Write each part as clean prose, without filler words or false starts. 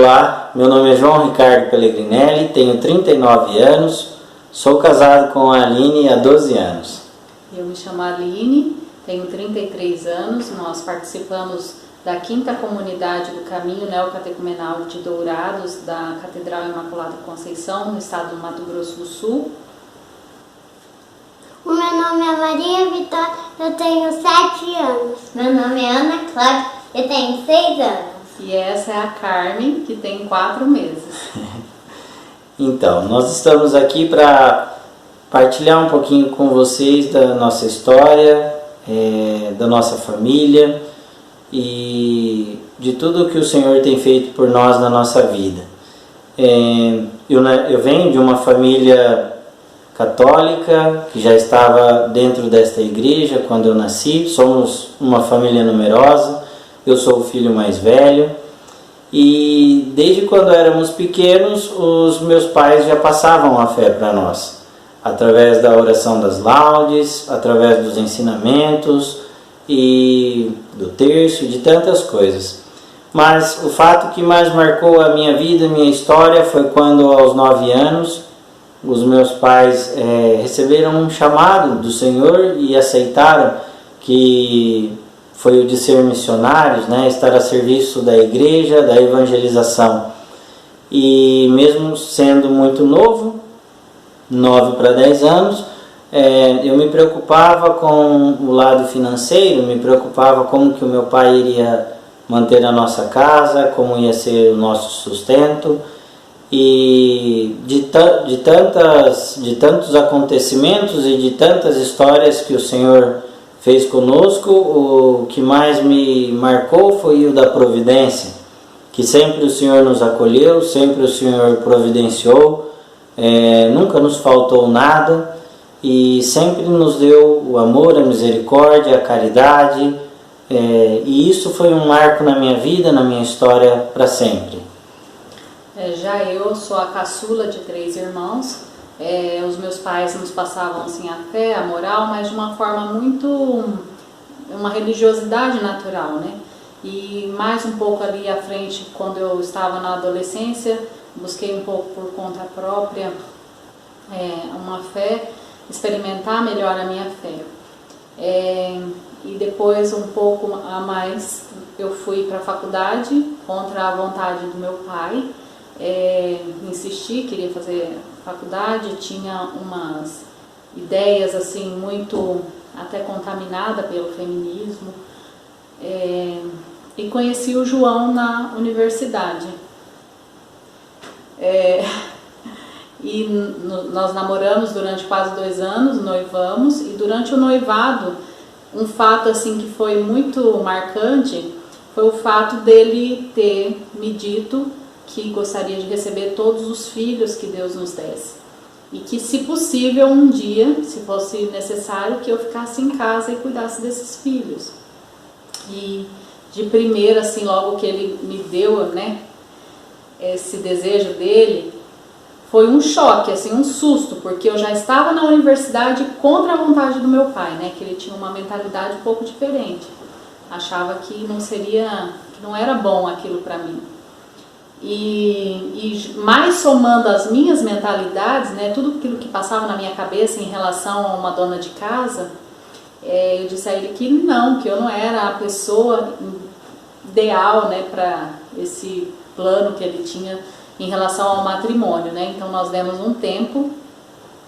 Olá, meu nome é João Ricardo Pellegrinelli, tenho 39 anos, sou casado com a Aline há 12 anos. Eu me chamo Aline, tenho 33 anos, nós participamos da 5ª Comunidade do Caminho Neocatecumenal de Dourados, da Catedral Imaculada Conceição, no estado do Mato Grosso do Sul. O meu nome é Maria Vitória, eu tenho 7 anos. Meu nome é Ana Cláudia, eu tenho 6 anos. E essa é a Carmen, que tem 4 meses. Então, nós estamos aqui para partilhar um pouquinho com vocês da nossa história, da nossa família e de tudo que o Senhor tem feito por nós na nossa vida. Eu venho de uma família católica que já estava dentro desta igreja quando eu nasci. Somos uma família numerosa, eu sou o filho mais velho e desde quando éramos pequenos os meus pais já passavam a fé para nós, através da oração das laudes, através dos ensinamentos e do terço, de tantas coisas. Mas o fato que mais marcou a minha vida, a minha história, foi quando aos 9 anos os meus pais receberam um chamado do Senhor e aceitaram, que foi o de ser missionários, estar a serviço da igreja, da evangelização. E mesmo sendo muito novo, 9 para 10 anos, eu me preocupava com o lado financeiro, me preocupava como que o meu pai iria manter a nossa casa, como ia ser o nosso sustento. E de tantos acontecimentos e de tantas histórias que o Senhor fez conosco, o que mais me marcou foi o da providência, que sempre o Senhor nos acolheu, sempre o Senhor providenciou, nunca nos faltou nada e sempre nos deu o amor, a misericórdia, a caridade, e isso foi um marco na minha vida, na minha história para sempre. Já eu sou a caçula de 3 irmãos. Os meus pais nos passavam assim, a fé, a moral, mas de uma forma muito, uma religiosidade natural, né? E mais um pouco ali à frente, quando eu estava na adolescência, busquei um pouco por conta própria uma fé, experimentar melhor a minha fé. E depois, um pouco a mais, eu fui para a faculdade contra a vontade do meu pai. Insisti, queria fazer faculdade, tinha umas ideias assim muito até contaminada pelo feminismo, e conheci o João na universidade, e nós namoramos durante quase 2 anos, noivamos, e durante o noivado um fato assim que foi muito marcante foi o fato dele ter me dito que gostaria de receber todos os filhos que Deus nos desse. E que, se possível, um dia, se fosse necessário, que eu ficasse em casa e cuidasse desses filhos. E, de primeira, assim, logo que ele me deu, esse desejo dele, foi um choque, assim, um susto, porque eu já estava na universidade contra a vontade do meu pai, que ele tinha uma mentalidade um pouco diferente. Achava que não era bom aquilo para mim. E mais somando as minhas mentalidades, tudo aquilo que passava na minha cabeça em relação a uma dona de casa, eu disse a ele que eu não era a pessoa ideal, para esse plano que ele tinha em relação ao matrimônio, Então nós demos um tempo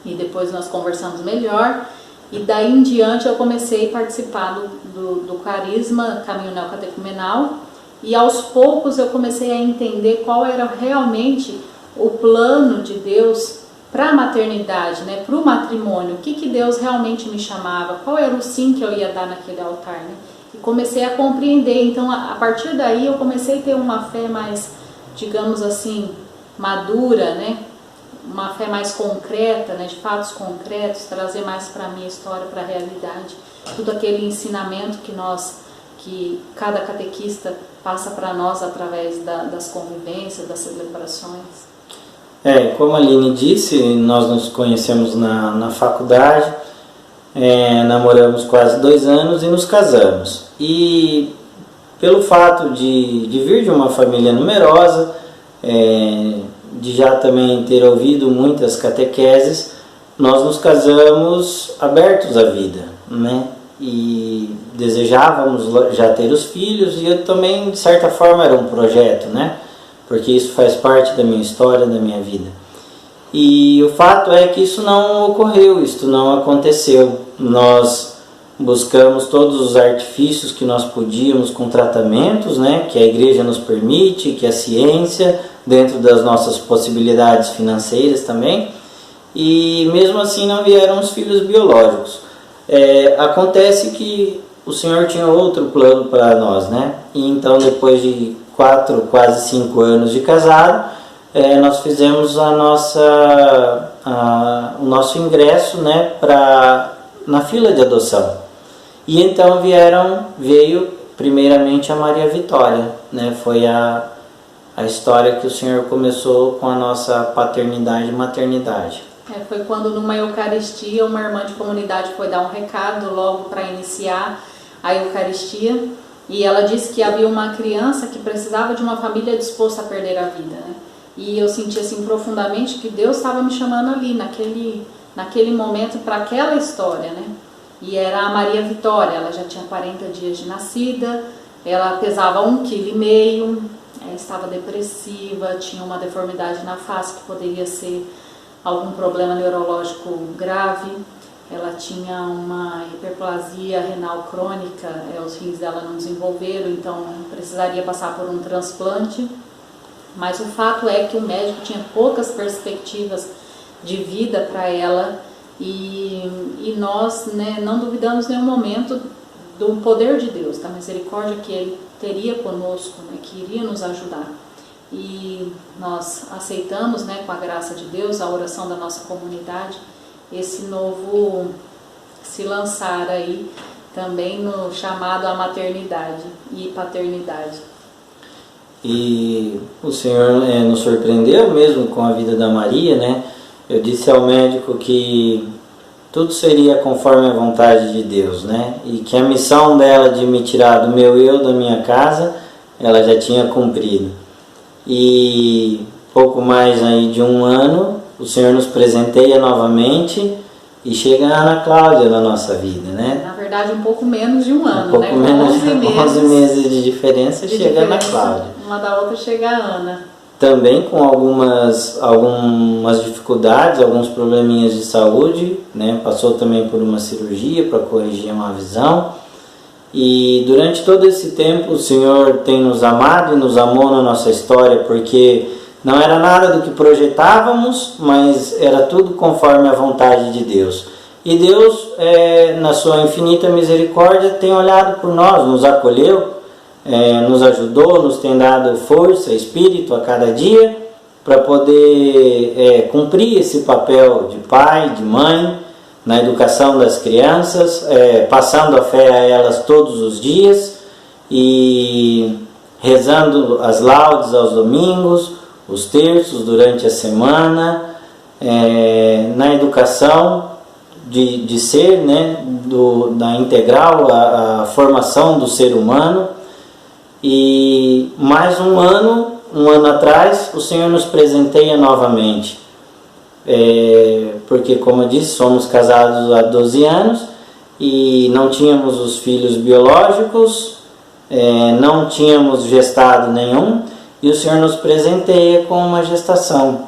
e depois nós conversamos melhor, e daí em diante eu comecei a participar do Carisma Caminho Neocatecumenal. E aos poucos eu comecei a entender qual era realmente o plano de Deus para a maternidade, para o matrimônio. O que Deus realmente me chamava, qual era o sim que eu ia dar naquele altar. E comecei a compreender. Então, a partir daí, eu comecei a ter uma fé mais, digamos assim, madura, uma fé mais concreta, de fatos concretos, trazer mais para a minha história, para a realidade. Tudo aquele ensinamento que cada catequista passa para nós através das convivências, das celebrações. Como a Aline disse, nós nos conhecemos na faculdade, namoramos quase 2 anos e nos casamos. E pelo fato de vir de uma família numerosa, de já também ter ouvido muitas catequeses, nós nos casamos abertos à vida, né? E desejávamos já ter os filhos, e eu também, de certa forma, era um projeto, né? Porque isso faz parte da minha história, da minha vida. E o fato é que isso não ocorreu, isso não aconteceu. Nós buscamos todos os artifícios que nós podíamos com tratamentos, né? Que a igreja nos permite, que a ciência, dentro das nossas possibilidades financeiras também. E mesmo assim não vieram os filhos biológicos. Acontece que o Senhor tinha outro plano para nós, né? E então, depois de 4, quase 5 anos de casado, nós fizemos o nosso ingresso, né, na fila de adoção. E então veio primeiramente a Maria Vitória, né? Foi a história que o Senhor começou com a nossa paternidade e maternidade. Foi quando numa Eucaristia uma irmã de comunidade foi dar um recado logo para iniciar a Eucaristia, e ela disse que havia uma criança que precisava de uma família disposta a perder a vida, né? E eu senti assim profundamente que Deus estava me chamando ali naquele momento para aquela história, né? E era a Maria Vitória. Ela já tinha 40 dias de nascida, ela pesava 1,5 kg, estava depressiva, tinha uma deformidade na face que poderia ser algum problema neurológico grave. Ela tinha uma hiperplasia renal crônica, os rins dela não desenvolveram, então precisaria passar por um transplante. Mas o fato é que o médico tinha poucas perspectivas de vida para ela, e nós, né, não duvidamos em nenhum momento do poder de Deus, da misericórdia que Ele teria conosco, né, que iria nos ajudar. E nós aceitamos, né, com a graça de Deus, a oração da nossa comunidade, esse novo se lançar aí também no chamado à maternidade e paternidade. E o Senhor nos surpreendeu mesmo com a vida da Maria, né? Eu disse ao médico que tudo seria conforme a vontade de Deus, né? E que a missão dela de me tirar do meu eu, da minha casa, ela já tinha cumprido. E pouco mais aí de 1 ano, o Senhor nos presenteia novamente e chega a Ana Cláudia na nossa vida, né? Na verdade, um pouco menos de 1 ano, um pouco né? menos de 11 meses de diferença, chega a Ana Cláudia. Uma da outra chega a Ana. Também com algumas dificuldades, alguns probleminhas de saúde, né? Passou também por uma cirurgia para corrigir uma visão. E durante todo esse tempo o Senhor tem nos amado e nos amou na nossa história, porque não era nada do que projetávamos, mas era tudo conforme a vontade de Deus. E Deus, na sua infinita misericórdia, tem olhado por nós, nos acolheu, nos ajudou, nos tem dado força, espírito a cada dia, para poder cumprir esse papel de pai, de mãe, na educação das crianças, passando a fé a elas todos os dias e rezando as laudes aos domingos, os terços durante a semana, na educação de ser, né, da integral, a formação do ser humano. E mais um ano atrás, o Senhor nos presenteia novamente. Porque, como eu disse, somos casados há 12 anos e não tínhamos os filhos biológicos, não tínhamos gestado nenhum, e o Senhor nos presenteia com uma gestação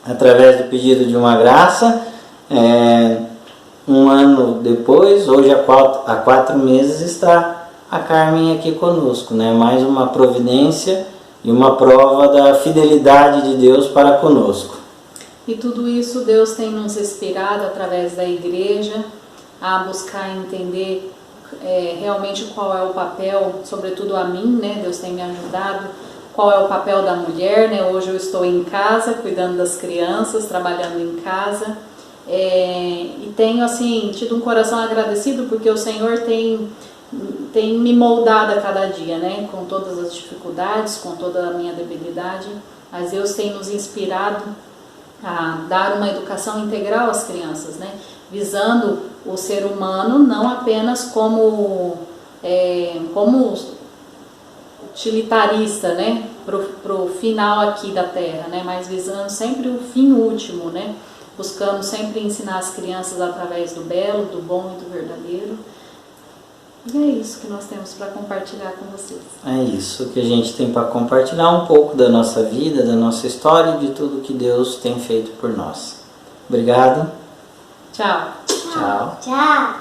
através do pedido de uma graça. 1 ano depois, hoje há 4 meses, está a Carmen aqui conosco, né? Mais uma providência e uma prova da fidelidade de Deus para conosco. E tudo isso Deus tem nos inspirado através da igreja a buscar entender realmente qual é o papel, sobretudo a mim, né? Deus tem me ajudado, qual é o papel da mulher, né? Hoje eu estou em casa, cuidando das crianças, trabalhando em casa, e tenho assim tido um coração agradecido, porque o Senhor tem me moldado a cada dia, né? Com todas as dificuldades, com toda a minha debilidade, mas Deus tem nos inspirado a dar uma educação integral às crianças, né? Visando o ser humano não apenas como utilitarista, né, pro final aqui da Terra, né, mas visando sempre o fim último, né, buscando sempre ensinar as crianças através do belo, do bom e do verdadeiro. E é isso que nós temos para compartilhar com vocês. É isso que a gente tem para compartilhar um pouco da nossa vida, da nossa história e de tudo que Deus tem feito por nós. Obrigado. Tchau. Tchau. Tchau.